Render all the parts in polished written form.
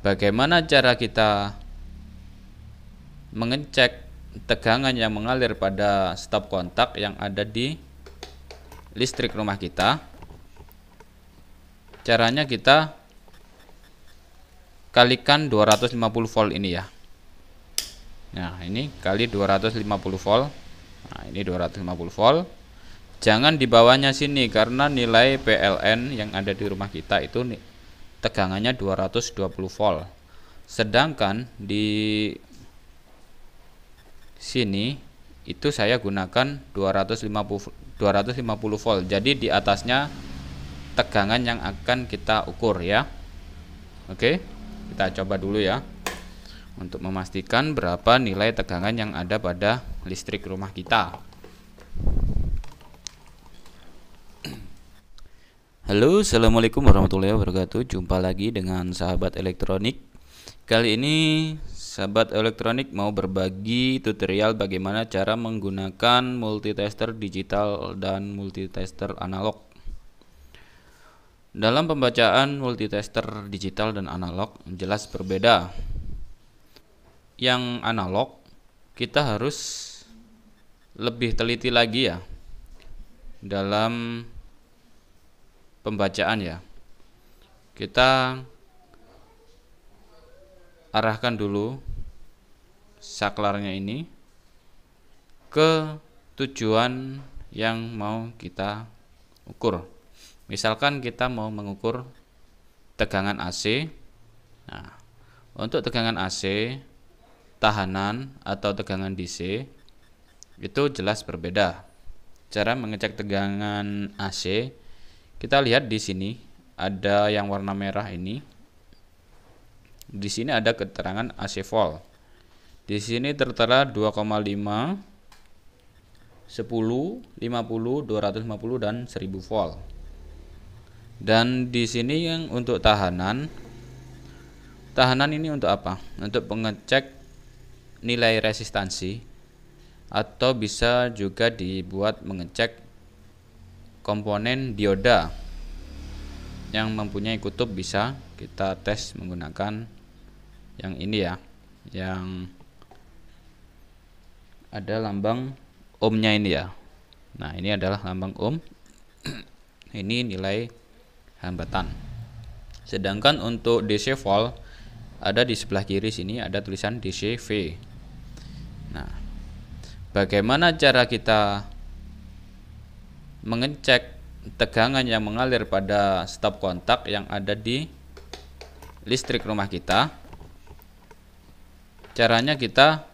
Bagaimana cara kita mengecek tegangan yang mengalir pada stop kontak yang ada di listrik rumah kita? Caranya kita kalikan 250 volt ini ya. Nah, ini kali 250 volt. Nah, ini 250 volt. Jangan di bawahnya sini karena nilai PLN yang ada di rumah kita itu tegangannya 220 volt. Sedangkan di sini itu saya gunakan 250 volt. Jadi di atasnya tegangan yang akan kita ukur ya. Oke, kita coba dulu ya untuk memastikan berapa nilai tegangan yang ada pada listrik rumah kita. Halo, assalamualaikum warahmatullahi wabarakatuh. Jumpa lagi dengan sahabat elektronik. Kali ini sahabat elektronik mau berbagi tutorial bagaimana cara menggunakan multitester digital dan multitester analog. Dalam pembacaan multitester digital dan analog jelas berbeda. Yang analog kita harus lebih teliti lagi ya dalam pembacaan ya. Kita arahkan dulu saklarnya ini ke tujuan yang mau kita ukur. Misalkan kita mau mengukur tegangan AC. Nah, untuk tegangan AC, tahanan atau tegangan DC itu jelas berbeda. Cara mengecek tegangan AC, kita lihat di sini ada yang warna merah ini. Di sini ada keterangan AC volt. Di sini tertera 2,5, 10, 50, 250 dan 1000 volt. Dan di sini yang untuk tahanan ini untuk apa? Untuk mengecek nilai resistansi atau bisa juga dibuat mengecek komponen dioda yang mempunyai kutub. Bisa kita tes menggunakan yang ini ya, yang ada lambang ohmnya ini ya. Nah, ini adalah lambang ohm. Ini nilai hambatan. Sedangkan untuk DC volt ada di sebelah kiri sini ada tulisan DCV. Nah, bagaimana cara kita mengecek tegangan yang mengalir pada stop kontak yang ada di listrik rumah kita? Caranya kita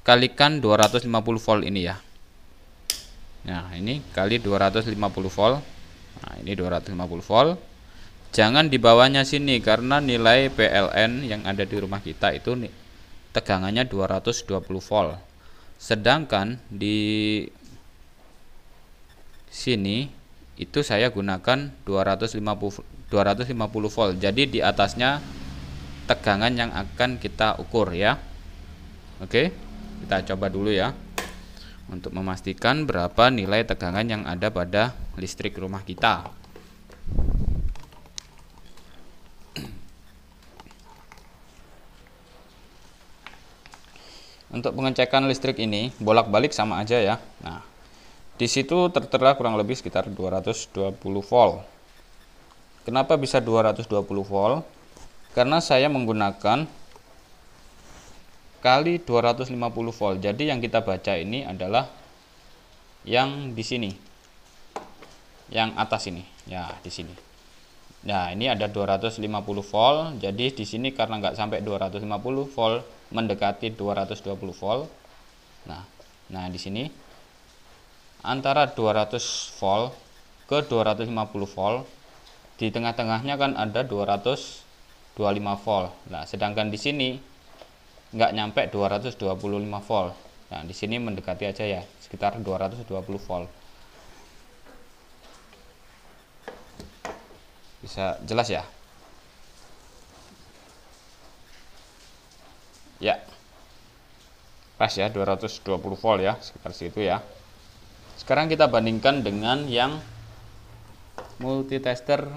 kalikan 250 volt ini ya. Nah, ini kali 250 volt. Nah, ini 250 volt. Jangan di bawahnya sini karena nilai PLN yang ada di rumah kita itu tegangannya 220 volt. Sedangkan di sini itu saya gunakan 250 volt. Jadi di atasnya tegangan yang akan kita ukur ya. Oke, kita coba dulu ya untuk memastikan berapa nilai tegangan yang ada pada listrik rumah kita. Untuk pengecekan listrik ini bolak-balik sama aja ya. Nah, di situ tertera kurang lebih sekitar 220 volt. Kenapa bisa 220 volt? Karena saya menggunakan kali 250 volt. Jadi yang kita baca ini adalah yang di sini. Yang atas ini. Ya, di sini. Nah, ini ada 250 volt. Jadi di sini karena nggak sampai 250 volt, mendekati 220 volt. Nah, di sini antara 200 volt ke 250 volt, di tengah-tengahnya kan ada 225 volt. Nah, sedangkan di sini nggak nyampe 225 volt. Nah, di sini mendekati aja ya, sekitar 220 volt. Bisa jelas ya? Ya. Pas ya, 220 volt ya, sekitar situ ya. Sekarang kita bandingkan dengan yang multitester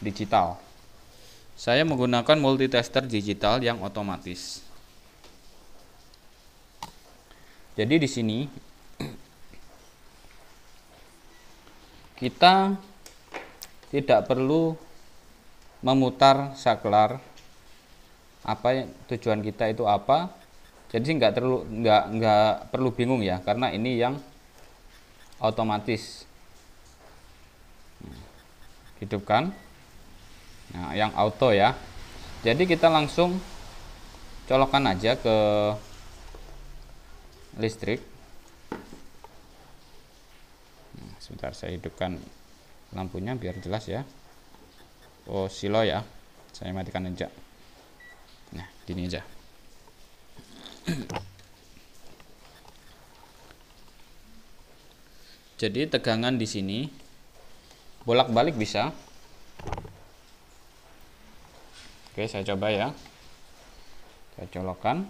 digital. Saya menggunakan multitester digital yang otomatis. Jadi di sini kita tidak perlu memutar saklar apa tujuan kita itu apa. Jadi nggak perlu bingung ya, karena ini yang otomatis. Hidupkan. Nah, yang auto ya. Jadi kita langsung colokkan aja ke listrik. Nah, sebentar saya hidupkan lampunya biar jelas ya. Oh, silo ya. Saya matikan aja. Nah, gini aja. Jadi tegangan di sini bolak-balik bisa. Oke, saya coba ya. Saya colokkan.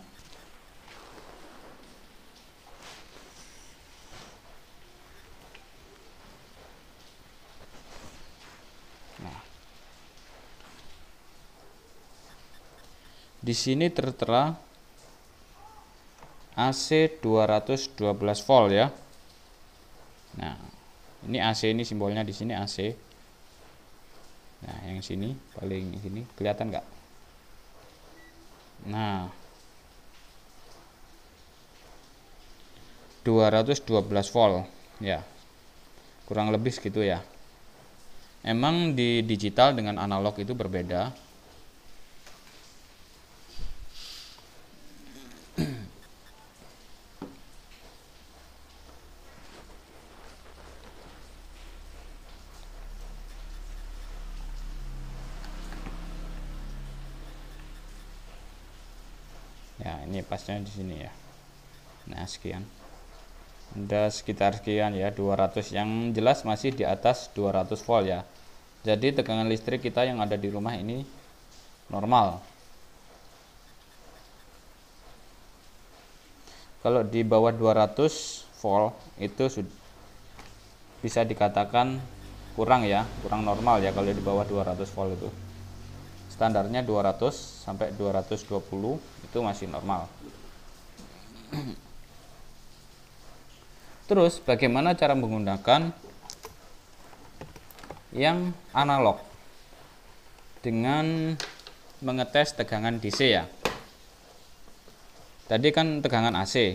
Nah, di sini tertera AC 212 volt ya. Nah, ini AC, ini simbolnya di sini AC. Nah, yang sini paling sini kelihatan nggak? Nah, 212 volt ya. Kurang lebih segitu ya. Emang di digital dengan analog itu berbeda. Ya, ini pasnya di sini ya. Nah, sekian. Ada sekitar sekian ya, 200. Yang jelas masih di atas 200 volt ya. Jadi tegangan listrik kita yang ada di rumah ini normal. Kalau di bawah 200 volt itu bisa dikatakan kurang ya, kurang normal ya kalau di bawah 200 volt itu. Standarnya 200 sampai 220 itu masih normal. Terus bagaimana cara menggunakan yang analog dengan mengetes tegangan DC ya. Tadi kan tegangan AC.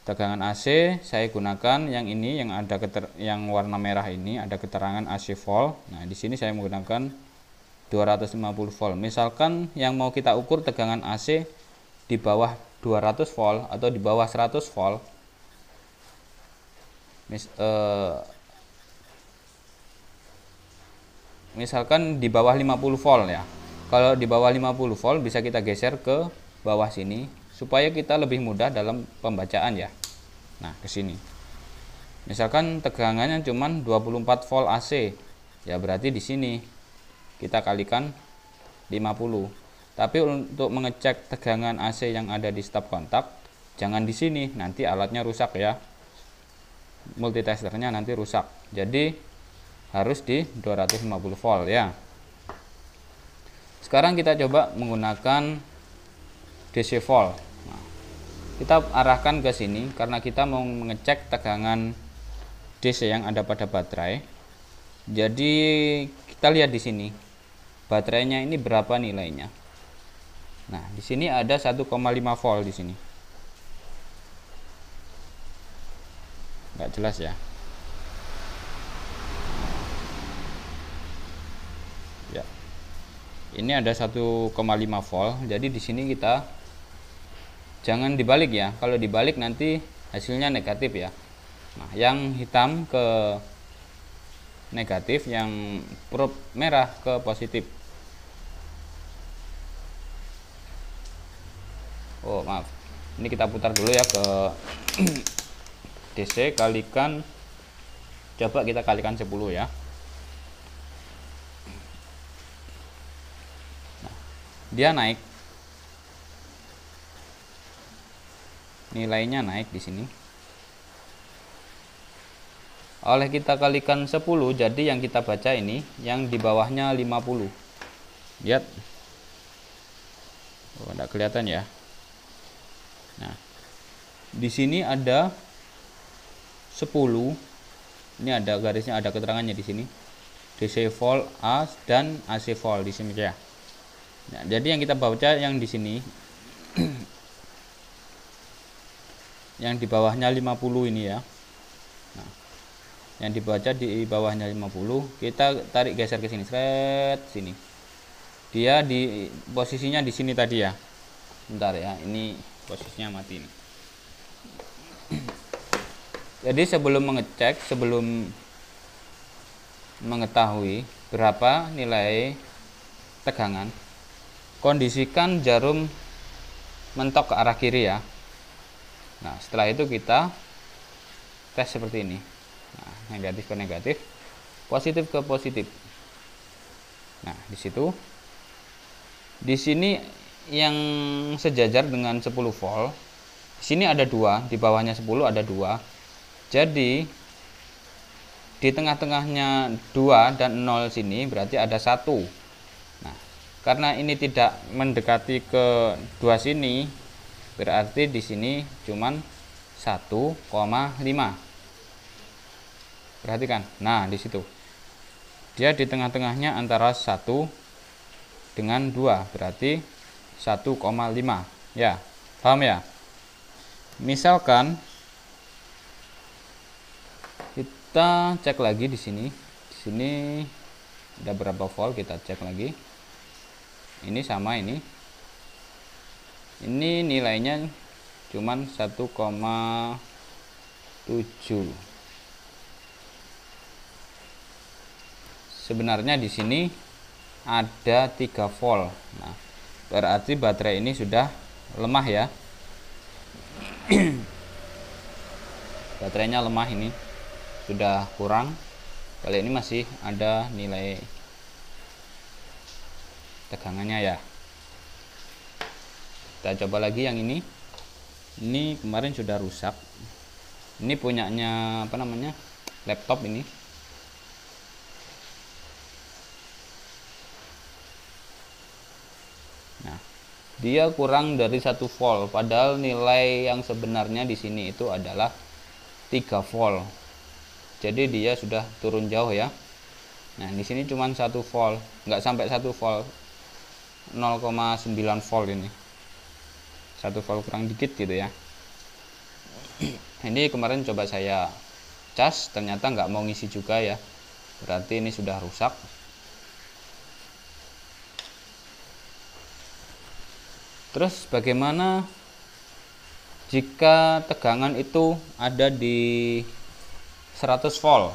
Tegangan AC saya gunakan yang ini, yang ada yang warna merah ini ada keterangan AC volt. Nah, di sini saya menggunakan 250 volt. Misalkan yang mau kita ukur tegangan AC di bawah 200 volt atau di bawah 100 volt. Misalkan di bawah 50 volt ya. Kalau di bawah 50 volt bisa kita geser ke bawah sini supaya kita lebih mudah dalam pembacaan ya. Nah, ke sini. Misalkan tegangannya cuma 24 volt AC. Ya berarti di sini kita kalikan 50. Tapi untuk mengecek tegangan AC yang ada di stop kontak, jangan di sini, nanti alatnya rusak ya. Multitesternya nanti rusak. Jadi harus di 250 volt ya. Sekarang kita coba menggunakan DC volt. Nah, kita arahkan ke sini karena kita mau mengecek tegangan DC yang ada pada baterai. Jadi kita lihat di sini. Baterainya ini berapa nilainya. Nah, di sini ada 1,5 volt di sini. Nggak jelas ya. Ya. Ini ada 1,5 volt. Jadi di sini kita jangan dibalik ya. Kalau dibalik nanti hasilnya negatif ya. Nah, yang hitam ke negatif, yang probe merah ke positif. Oh maaf, ini kita putar dulu ya ke DC, kalikan, coba kita kalikan 10 ya. Nah, dia naik, nilainya naik di sini. Oleh kita kalikan 10, jadi yang kita baca ini yang di bawahnya 50. Lihat. Oh, enggak kelihatan ya. Nah, di sini ada 10. Ini ada garisnya, ada keterangannya di sini. DC volt A dan AC volt di sini ya. Nah, jadi yang kita baca yang di sini yang di bawahnya 50 ini ya. Nah, yang dibaca di bawahnya 50, kita tarik geser ke sini, seret sini. Dia di posisinya di sini tadi ya. Bentar ya, ini posisinya mati nih. Jadi sebelum mengecek, sebelum mengetahui berapa nilai tegangan, kondisikan jarum mentok ke arah kiri ya. Nah, setelah itu kita tes seperti ini. Nah, negatif ke negatif, positif ke positif. Nah, di situ, di sini yang sejajar dengan 10 volt. Di sini ada 2, di bawahnya 10 ada 2. Jadi di tengah-tengahnya 2 dan 0 sini berarti ada 1. Nah, karena ini tidak mendekati ke 2 sini, berarti di sini cuman 1,5. Perhatikan. Nah, di situ. Dia di tengah-tengahnya antara 1 dengan 2, berarti 1,5. Ya, paham ya? Misalkan kita cek lagi di sini. Di sini ada berapa volt, kita cek lagi. Ini sama ini. Ini nilainya cuman 1,7. Sebenarnya di sini ada 3 volt. Nah, berarti baterai ini sudah lemah ya. Baterainya lemah, ini sudah kurang. Kali ini masih ada nilai tegangannya ya. Kita coba lagi yang ini. Ini kemarin sudah rusak. Ini punyanya apa namanya, laptop ini. Nah, dia kurang dari 1 volt, padahal nilai yang sebenarnya di sini itu adalah 3 volt. Jadi dia sudah turun jauh ya. Nah, di sini cuma 1 volt, nggak sampai 1 volt, 0,9 volt ini. 1 volt kurang dikit gitu ya. Ini kemarin coba saya cas, ternyata nggak mau ngisi juga ya. Berarti ini sudah rusak. Terus bagaimana jika tegangan itu ada di 100 volt?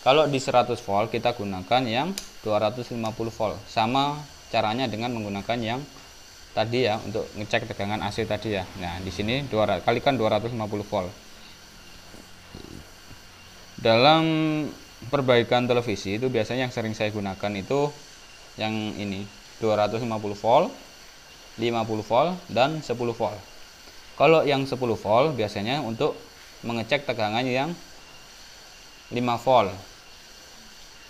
Kalau di 100 volt kita gunakan yang 250 volt. Sama caranya dengan menggunakan yang tadi ya, untuk ngecek tegangan AC tadi ya. Nah, di sini kalikan 250 volt. Dalam perbaikan televisi itu biasanya yang sering saya gunakan itu yang ini, 250 volt, 50 volt, dan 10 volt. Kalau yang 10 volt biasanya untuk mengecek tegangan yang 5 volt.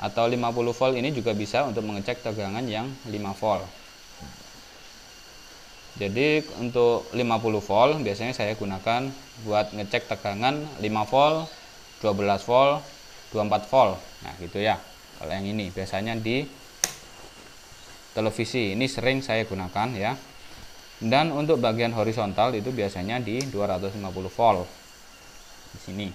Atau 50 volt ini juga bisa untuk mengecek tegangan yang 5 volt. Jadi untuk 50 volt biasanya saya gunakan buat ngecek tegangan 5 volt, 12 volt, 24 volt. Nah, gitu ya. Kalau yang ini biasanya di televisi ini sering saya gunakan ya. Dan untuk bagian horizontal itu biasanya di 250 volt. Di sini.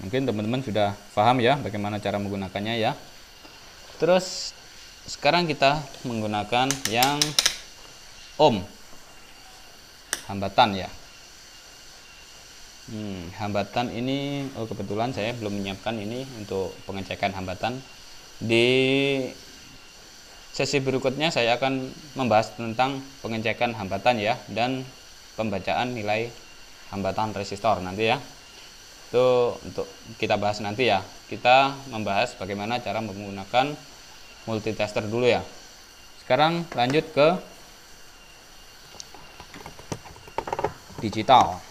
Mungkin teman-teman sudah paham ya bagaimana cara menggunakannya ya. Terus sekarang kita menggunakan yang ohm, hambatan ya. Hambatan ini, kebetulan saya belum menyiapkan ini untuk pengecekan hambatan. Di sesi berikutnya saya akan membahas tentang pengecekan hambatan ya, dan pembacaan nilai hambatan resistor nanti ya. Itu untuk kita bahas nanti ya. Kita membahas bagaimana cara menggunakan multitester dulu ya. Sekarang lanjut ke digital.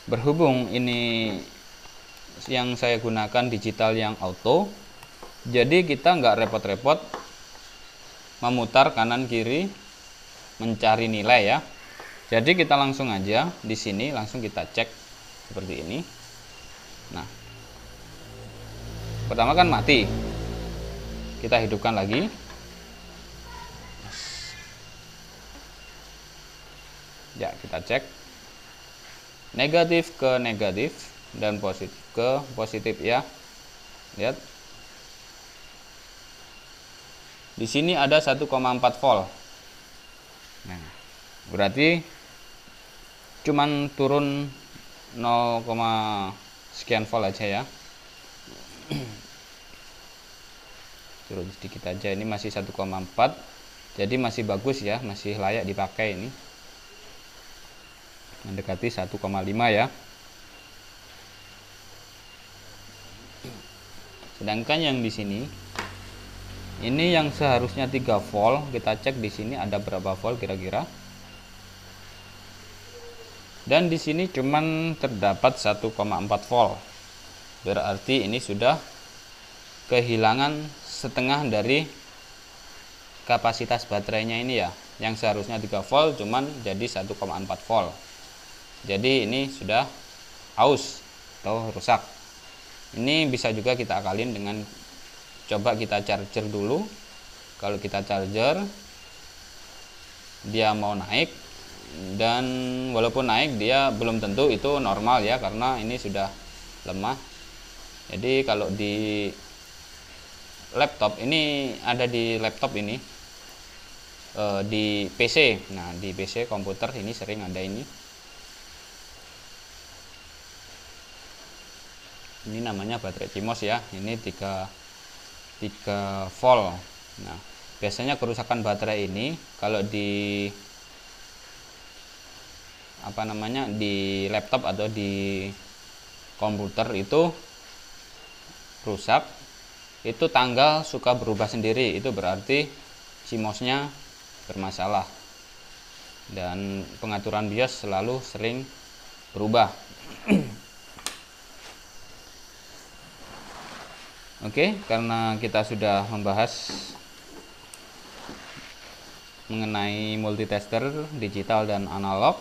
Berhubung ini yang saya gunakan digital yang auto. Jadi kita nggak repot-repot memutar kanan kiri mencari nilai ya. Jadi kita langsung aja di sini langsung kita cek seperti ini. Nah, pertama kan mati. Kita hidupkan lagi. Ya, kita cek. Negatif ke negatif dan positif ke positif ya. Lihat. Di sini ada 1,4 volt. Nah, berarti cuman turun 0, sekian volt aja ya. Turun sedikit aja, ini masih 1,4. Jadi masih bagus ya, masih layak dipakai ini. Mendekati 1,5 ya. Sedangkan yang di sini ini yang seharusnya 3 volt, kita cek di sini ada berapa volt kira-kira. Dan di sini cuman terdapat 1,4 volt. Berarti ini sudah kehilangan setengah dari kapasitas baterainya ini ya. Yang seharusnya 3 volt cuman jadi 1,4 volt. Jadi ini sudah aus atau rusak. Ini bisa juga kita akalin dengan coba kita charger dulu. Kalau kita charger dia mau naik, dan walaupun naik dia belum tentu itu normal ya, karena ini sudah lemah. Jadi kalau di laptop ini, ada di laptop ini, di PC, nah di PC komputer ini sering ada ini namanya baterai CMOS ya. Ini 3 volt. Nah, biasanya kerusakan baterai ini kalau di di laptop atau di komputer itu rusak, itu tanggal suka berubah sendiri. Itu berarti CMOS-nya bermasalah. Dan pengaturan BIOS selalu sering berubah. Oke, karena kita sudah membahas mengenai multitester digital dan analog,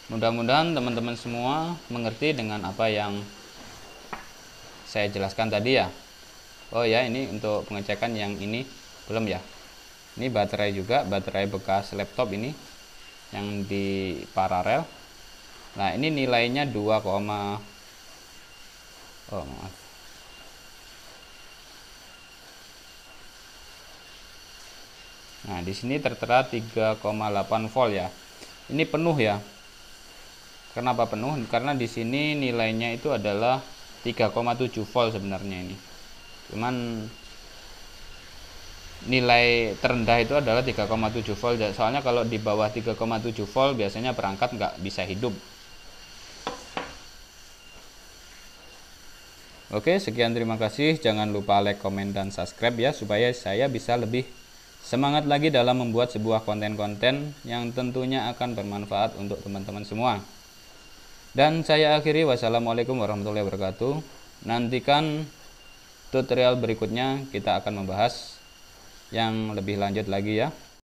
mudah-mudahan teman-teman semua mengerti dengan apa yang saya jelaskan tadi ya. Oh ya, ini untuk pengecekan yang ini belum ya. Ini baterai juga, baterai bekas laptop ini yang di paralel. Nah, ini nilainya 2, maaf. Nah, di sini tertera 3,8 volt ya. Ini penuh ya. Kenapa penuh? Karena di sini nilainya itu adalah 3,7 volt sebenarnya ini. Cuman nilai terendah itu adalah 3,7 volt. Soalnya kalau di bawah 3,7 volt biasanya perangkat nggak bisa hidup. Oke, sekian, terima kasih. Jangan lupa like, komen, dan subscribe ya, supaya saya bisa lebih semangat lagi dalam membuat sebuah konten-konten yang tentunya akan bermanfaat untuk teman-teman semua. Dan saya akhiri, wassalamualaikum warahmatullahi wabarakatuh. Nantikan tutorial berikutnya, kita akan membahas yang lebih lanjut lagi ya.